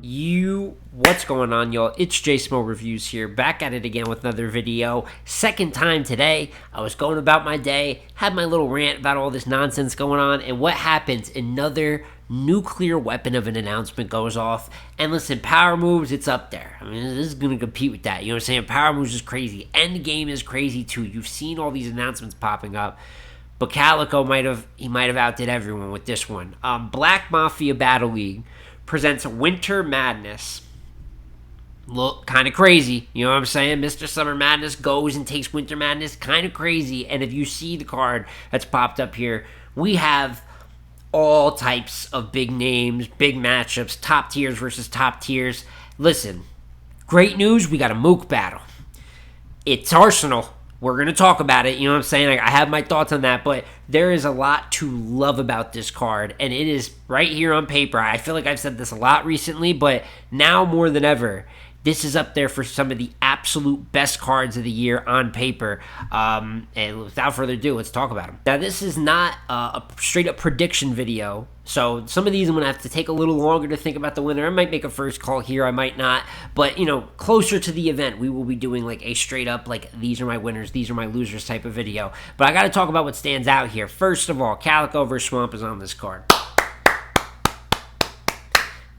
What's going on, y'all? It's Smo Reviews here, back at it again with another video. Second time today. I was going about my day, had my little rant about all this nonsense going on, and what happens? Another nuclear weapon of an announcement goes off. And listen, Power Moves, it's up there. I mean, this is going to compete with that. You know what I'm saying? Power Moves is crazy. Endgame is crazy too. You've seen all these announcements popping up. But Calicoe might have outdid everyone with this one. Black Mafia Battle League presents Winter Madness. Look, kind of crazy. You know what I'm saying? Mr. Summer Madness goes and takes Winter Madness. Kind of crazy. And if you see the card that's popped up here, we have all types of big names, big matchups, top tiers versus top tiers. Listen, great news. We got a Mook battle. It's Arsonal. We're going to talk about it, you know what I'm saying? I have my thoughts on that, but there is a lot to love about this card, and it is right here on paper. I feel like I've said this a lot recently, but now more than ever, this is up there for some of the absolute best cards of the year on paper. And without further ado, let's talk about them. Now, this is not a straight-up prediction video, so some of these I'm going to have to take a little longer to think about the winner. I might make a first call here, I might not. But, you know, closer to the event, we will be doing like a straight-up, like, these are my winners, these are my losers type of video. But I got to talk about what stands out here. First of all, Calicoe vs. Swamp is on this card.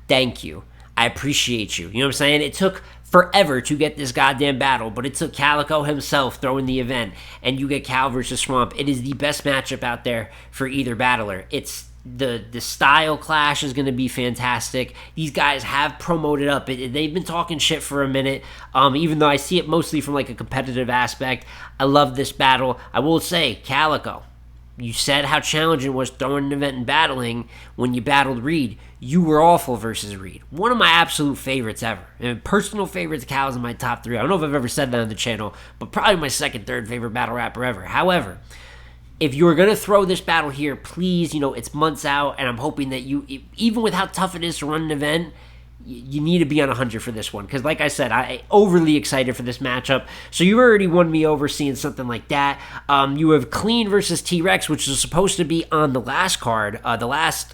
Thank you. I appreciate you. You know what I'm saying? It took forever to get this goddamn battle, but it took Calicoe himself throwing the event, and you get Cal versus Swamp. It is the best matchup out there for either battler. It's the style clash is going to be fantastic. These guys have promoted up. They've been talking shit for a minute, even though I see it mostly from like a competitive aspect. I love this battle. I will say, Calicoe, you said how challenging it was throwing an event and battling when you battled Reed. You were awful versus Reed. One of my absolute favorites ever. And personal favorites, Cal's in my top 3. I don't know if I've ever said that on the channel, but probably my second, third favorite battle rapper ever. However, if you were going to throw this battle here, please, you know, it's months out, and I'm hoping that you, even with how tough it is to run an event, you need to be on 100 for this one. Because like I said, I'm overly excited for this matchup. So you already won me over seeing something like that. You have Clean versus T-Rex, which is supposed to be on the last card. The last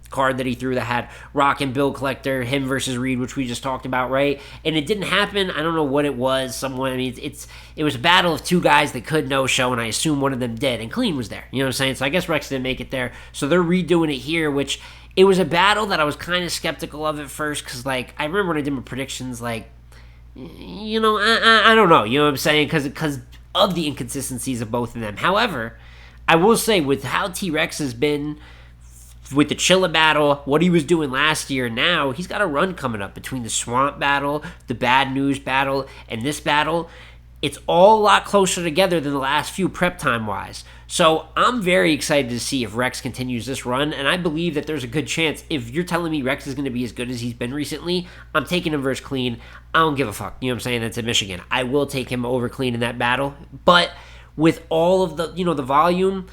card that he threw that had Rock and Bill Collector, him versus Reed, which we just talked about, right? And it didn't happen. I don't know what it was. It was a battle of two guys that could no-show, and I assume one of them did. And Clean was there. You know what I'm saying? So I guess Rex didn't make it there. So they're redoing it here, which... It was a battle that I was kind of skeptical of at first because, like, I remember when I did my predictions, like, you know, I don't know, you know what I'm saying, because of the inconsistencies of both of them. However, I will say, with how T-Rex has been with the Chilla battle, what he was doing last year, now he's got a run coming up between the Swamp battle, the Bad News battle, and this battle. It's all a lot closer together than the last few prep time-wise. So I'm very excited to see if Rex continues this run, and I believe that there's a good chance. If you're telling me Rex is going to be as good as he's been recently, I'm taking him versus Clean. I don't give a fuck. You know what I'm saying? That's in Michigan. I will take him over Clean in that battle. But with all of the, you know, the volume...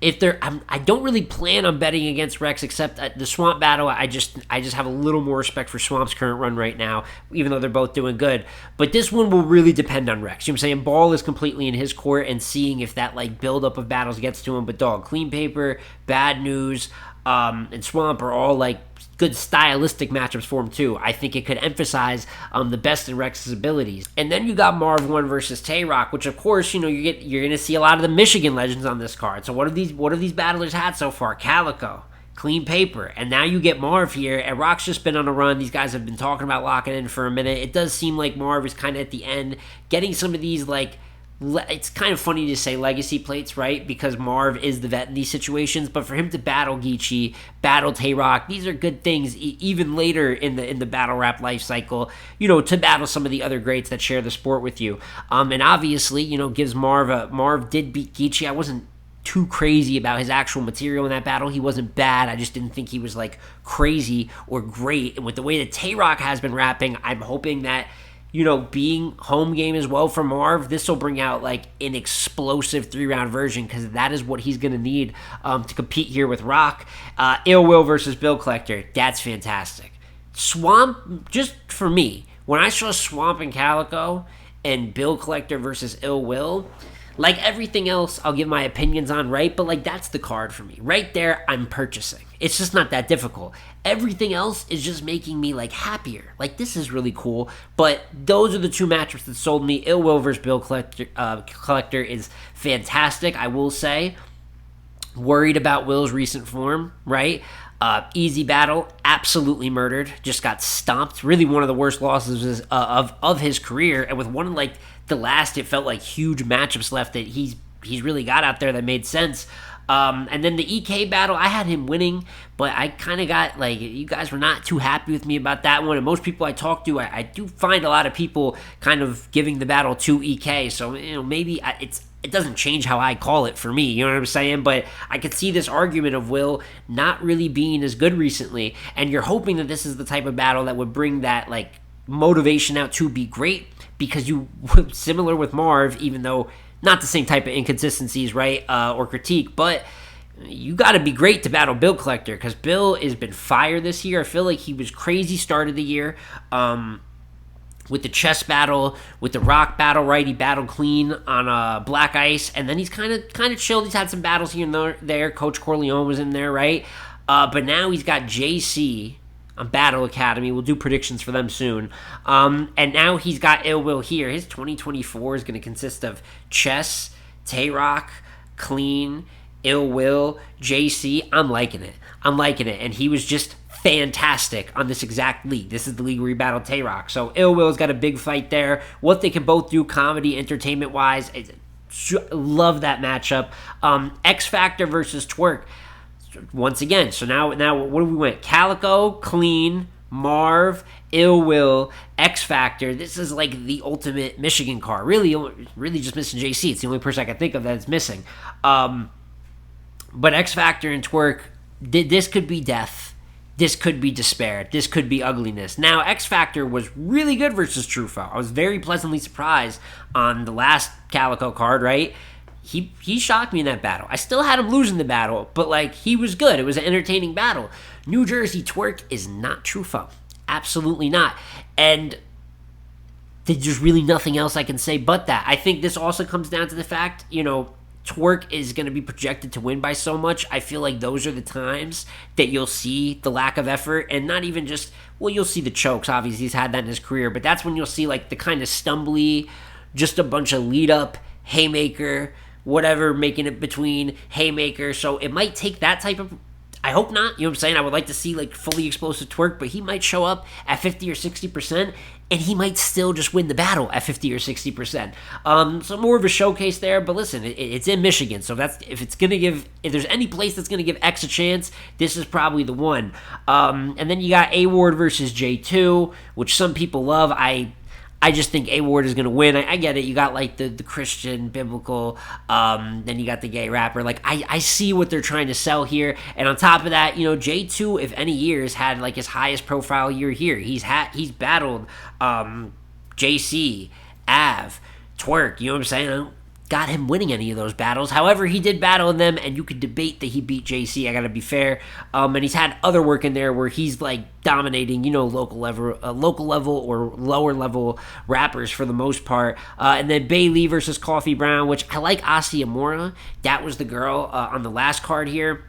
I don't really plan on betting against Rex, except at the Swamp battle. I just have a little more respect for Swamp's current run right now, even though they're both doing good. But this one will really depend on Rex. You know what I'm saying? Ball is completely in his court, and seeing if that like buildup of battles gets to him. But dog, Clean Paper, Bad News, and Swamp are all like good stylistic matchups for him too. I think it could emphasize the best in Rex's abilities. And then you got Marv 1 versus Tay-Rock, which of course, you know, you're gonna see a lot of the Michigan legends on this card. So what have these battlers had so far? Calicoe, Clean Paper, and now you get Marv here, and Rock's just been on a run. These guys have been talking about locking in for a minute. It does seem like Marv is kind of at the end, getting some of these like... It's kind of funny to say legacy plates, right? Because Marv is the vet in these situations, but for him to battle Geechee, battle Tay-Rock, these are good things. Even later in the battle rap life cycle, you know, to battle some of the other greats that share the sport with you, and obviously, you know, gives Marv did beat Geechee. I wasn't too crazy about his actual material in that battle. He wasn't bad. I just didn't think he was like crazy or great. And with the way that Tay-Rock has been rapping, I'm hoping that, you know, being home game as well for Marv, this will bring out like an explosive 3-round version, because that is what he's going to need to compete here with Rock. Ill Will versus Bill Collector, that's fantastic. Swamp, just for me, when I saw Swamp and Calicoe and Bill Collector versus Ill Will, Like everything else, I'll give my opinions on, right? But like that's the card for me. Right there, I'm purchasing. It's just not that difficult. Everything else is just making me like happier. Like this is really cool. But those are the two matchups that sold me. Ill Will versus Bill Collector is fantastic, I will say. Worried about Will's recent form, right? Easy battle, absolutely murdered. Just got stomped. Really one of the worst losses of his career. And with one of like the last, it felt like huge matchups left that he's really got out there that made sense. And then the EK battle, I had him winning, but I kind of got like, you guys were not too happy with me about that one. And most people I talk to, I do find a lot of people kind of giving the battle to EK. So, maybe it doesn't change how I call it for me, you know what I'm saying? But I could see this argument of Will not really being as good recently, and you're hoping that this is the type of battle that would bring that, like, motivation out to be great, because you, similar with Marv, even though not the same type of inconsistencies, right, or critique, but you got to be great to battle Bill Collector, because Bill has been fire this year. I feel like he was crazy start of the year, with the chess battle, with the rock battle, right? He battled clean on Black Ice, and then he's kind of chilled. He's had some battles here and there. Coach Corleone was in there, right? But now he's got JC on Battle Academy. We'll do predictions for them soon. And now he's got Ill Will here. His 2024 is going to consist of chess, Tay-Rock, clean, Ill Will, JC. I'm liking it. And he was just fantastic on this exact league. This is the league where he battled Tay-Rock. So Ill Will's got a big fight there. What they can both do comedy, entertainment-wise, love that matchup. X Factor versus Twerk. Once again, so now what do we went? Calicoe, clean, Marv, Ill Will, X Factor. This is like the ultimate Michigan card. Really just missing JC. It's the only person I can think of that's missing. But X Factor and Twerk, this could be death. This could be despair. This could be ugliness. Now, X Factor was really good versus Truffaut. I was very pleasantly surprised on the last Calicoe card, right? He shocked me in that battle. I still had him losing the battle, but like he was good. It was an entertaining battle. New Jersey Twerk is not Truffaut. Absolutely not. And there's really nothing else I can say but that. I think this also comes down to the fact, Twerk is going to be projected to win by so much. I feel like those are the times that you'll see the lack of effort, and not even just, you'll see the chokes. Obviously, he's had that in his career, but that's when you'll see like the kind of stumbly, just a bunch of lead up, haymaker, whatever, making it between haymaker. So it might take that type of, I hope not, you know what I'm saying? I would like to see like fully explosive Twerk, but he might show up at 50 or 60%, and he might still just win the battle at 50 or 60%. So more of a showcase there, but listen, it's in Michigan, so if there's any place that's going to give X a chance, this is probably the one. And then you got A-Ward versus J2, which some people love. I just think A-Ward is going to win. I get it. You got like the Christian, biblical, then you got the gay rapper. Like I see what they're trying to sell here. And on top of that, J2, if any years, had like his highest profile year here. He's battled JC, Av, Twerk, you know what I'm saying? I don't got him winning any of those battles. However, he did battle in them, and you could debate that he beat JC. I gotta be fair. And he's had other work in there where he's like dominating, local level or lower level rappers for the most part. And then Bailey versus Coffee Brown, which I like. Asi Amora, that was the girl on the last card here.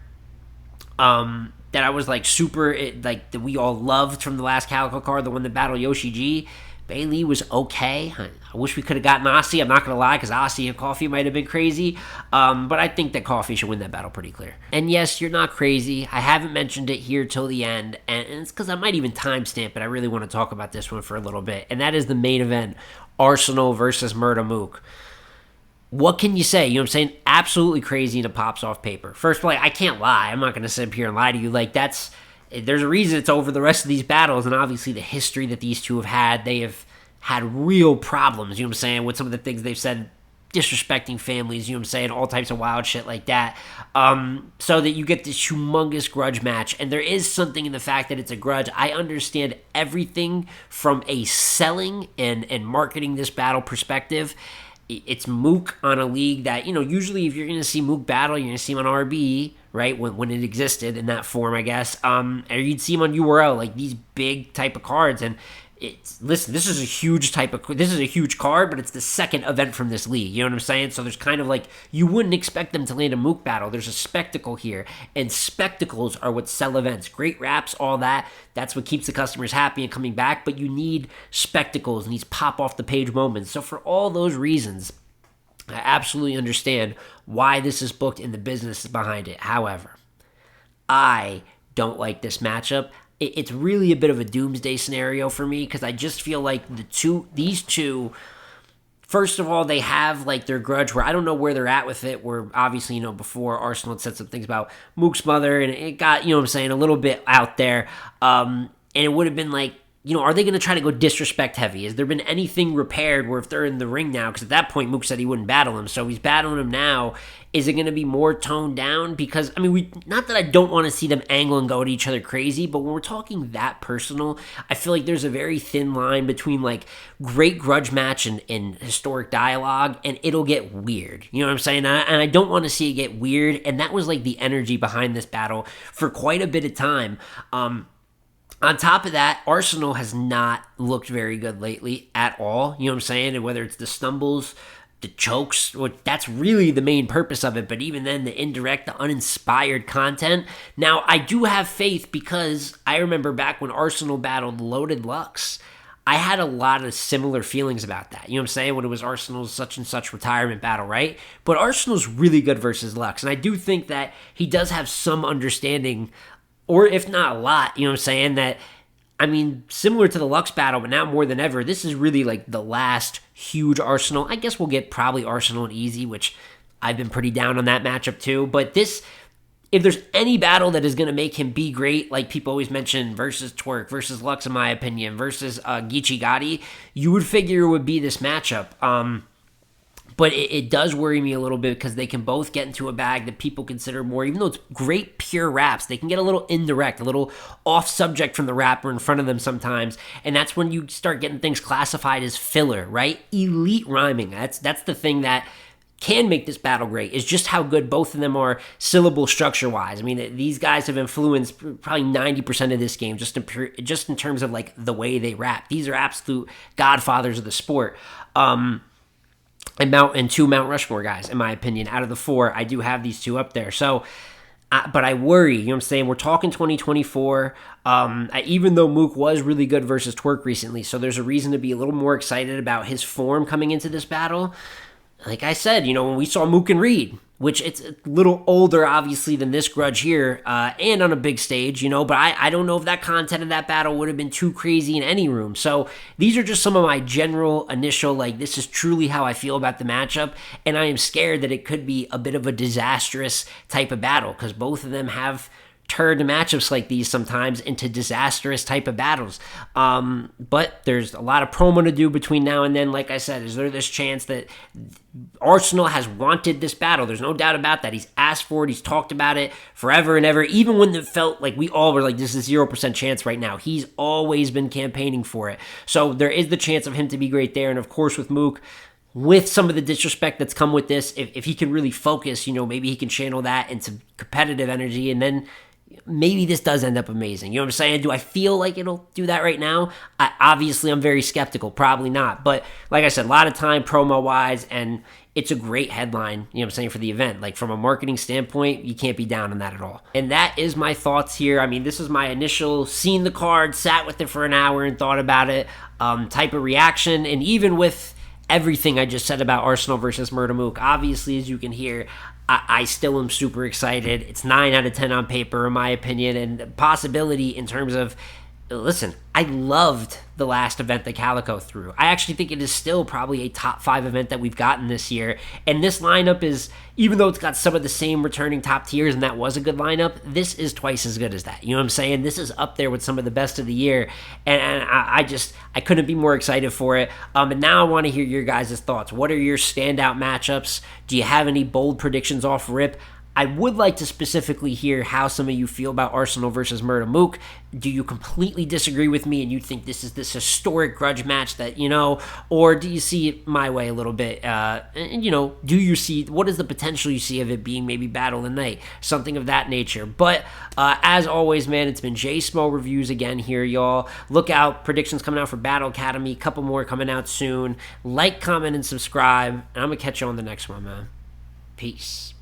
That I was like super, that we all loved from the last Calicoe card, the one that battled Yoshi G. Bailey was okay. I wish we could have gotten Aussie. I'm not going to lie, because Aussie and Coffee might have been crazy. But I think that Coffee should win that battle pretty clear. And yes, you're not crazy. I haven't mentioned it here till the end. And it's because I might even timestamp it. I really want to talk about this one for a little bit. And that is the main event, Arsonal versus Murda Mook. What can you say? You know what I'm saying? Absolutely crazy, and it pops off paper. First of all, I can't lie. I'm not going to sit up here and lie to you. Like, there's a reason it's over the rest of these battles, and obviously the history that these two have had, they have had real problems, you know what I'm saying, with some of the things they've said, disrespecting families, you know what I'm saying, all types of wild shit like that, so that you get this humongous grudge match. And there is something in the fact that it's a grudge. I understand everything from a selling and marketing this battle perspective. It's Mook on a league that, usually if you're going to see Mook battle, you're going to see him on RB, right, when it existed in that form, I guess, or you'd see him on URL, like these big type of cards. And listen, this is a huge card, but it's the second event from this league. You know what I'm saying? So there's kind of like, you wouldn't expect them to land a Mook battle. There's a spectacle here, and spectacles are what sell events. Great raps, all that. That's what keeps the customers happy and coming back. But you need spectacles and these pop off the page moments. So for all those reasons, I absolutely understand why this is booked and the business behind it. However, I don't like this matchup. It's really a bit of a doomsday scenario for me because I just feel like these two, first of all, they have like their grudge where I don't know where they're at with it. Where obviously, before Arsonal had said some things about Mook's mother, and it got, what I'm saying, a little bit out there. And it would have been like, are they going to try to go disrespect heavy? Has there been anything repaired where if they're in the ring now, because at that point Mook said he wouldn't battle him, so he's battling him now, is it going to be more toned down? Because, not that I don't want to see them angle and go at each other crazy, but when we're talking that personal, I feel like there's a very thin line between like great grudge match and historic dialogue, and it'll get weird. You know what I'm saying? And I don't want to see it get weird, and that was like the energy behind this battle for quite a bit of time. On top of that, Arsonal has not looked very good lately at all. You know what I'm saying? And whether it's the stumbles, the chokes, that's really the main purpose of it. But even then, the indirect, the uninspired content. Now, I do have faith because I remember back when Arsonal battled Loaded Lux, I had a lot of similar feelings about that. You know what I'm saying? When it was Arsenal's such and such retirement battle, right? But Arsenal's really good versus Lux. And I do think that he does have some understanding, or if not a lot, you know what I'm saying, that, similar to the Lux battle, but now more than ever, this is really like the last huge Arsonal. I guess we'll get probably Arsonal and Easy, which I've been pretty down on that matchup too. But this, if there's any battle that is going to make him be great, like people always mention, versus Twerk, versus Lux, in my opinion, versus Geechee Gotti, you would figure it would be this matchup. But it does worry me a little bit because they can both get into a bag that people consider more, even though it's great pure raps, they can get a little indirect, a little off subject from the rapper in front of them sometimes. And that's when you start getting things classified as filler, right? Elite rhyming. That's the thing that can make this battle great, is just how good both of them are syllable structure wise. These guys have influenced probably 90% of this game just in terms of like the way they rap. These are absolute godfathers of the sport. And two Mount Rushmore guys, in my opinion. Out of the four, I do have these two up there. So, but I worry, you know what I'm saying? We're talking 2024. Even though Mook was really good versus Twerk recently, so there's a reason to be a little more excited about his form coming into this battle. Like I said, when we saw Mook and Reed, which it's a little older, obviously, than this grudge here, and on a big stage, but I don't know if that content of that battle would have been too crazy in any room. So these are just some of my general initial, this is truly how I feel about the matchup, and I am scared that it could be a bit of a disastrous type of battle, because both of them have turned matchups like these sometimes into disastrous type of battles. But there's a lot of promo to do between now and then. Like I said, is there this chance that Arsonal has wanted this battle? There's no doubt about that. He's asked for it. He's talked about it forever and ever. Even when it felt like we all were like, this is a 0% chance right now. He's always been campaigning for it. So there is the chance of him to be great there. And of course with Mook, with some of the disrespect that's come with this, if he can really focus, maybe he can channel that into competitive energy, and then maybe this does end up amazing. You know what I'm saying? Do I feel like it'll do that right now? Obviously, I'm very skeptical. Probably not. But like I said, a lot of time promo-wise, and it's a great headline, you know what I'm saying, for the event. Like, from a marketing standpoint, you can't be down on that at all. And that is my thoughts here. This is my initial seen the card, sat with it for an hour and thought about it type of reaction. And even with everything I just said about Arsonal versus Murda Mook, obviously, as you can hear, I still am super excited. It's 9 out of 10 on paper, in my opinion, and possibility in terms of, listen, I loved the last event that Calicoe threw. I actually think it is still probably a top 5 event that we've gotten this year. And this lineup is, even though it's got some of the same returning top tiers, and that was a good lineup, this is twice as good as that. You know what I'm saying? This is up there with some of the best of the year. And I couldn't be more excited for it. And now I want to hear your guys' thoughts. What are your standout matchups? Do you have any bold predictions off rip? I would like to specifically hear how some of you feel about Arsonal versus Murda Mook. Do you completely disagree with me and you think this is this historic grudge match that, or do you see it my way a little bit? And, do you see, what is the potential you see of it being maybe Battle of the Night? Something of that nature. But as always, man, it's been J Smo Reviews again here, y'all. Look out, predictions coming out for Battle Academy, a couple more coming out soon. Like, comment, and subscribe, and I'm going to catch you on the next one, man. Peace.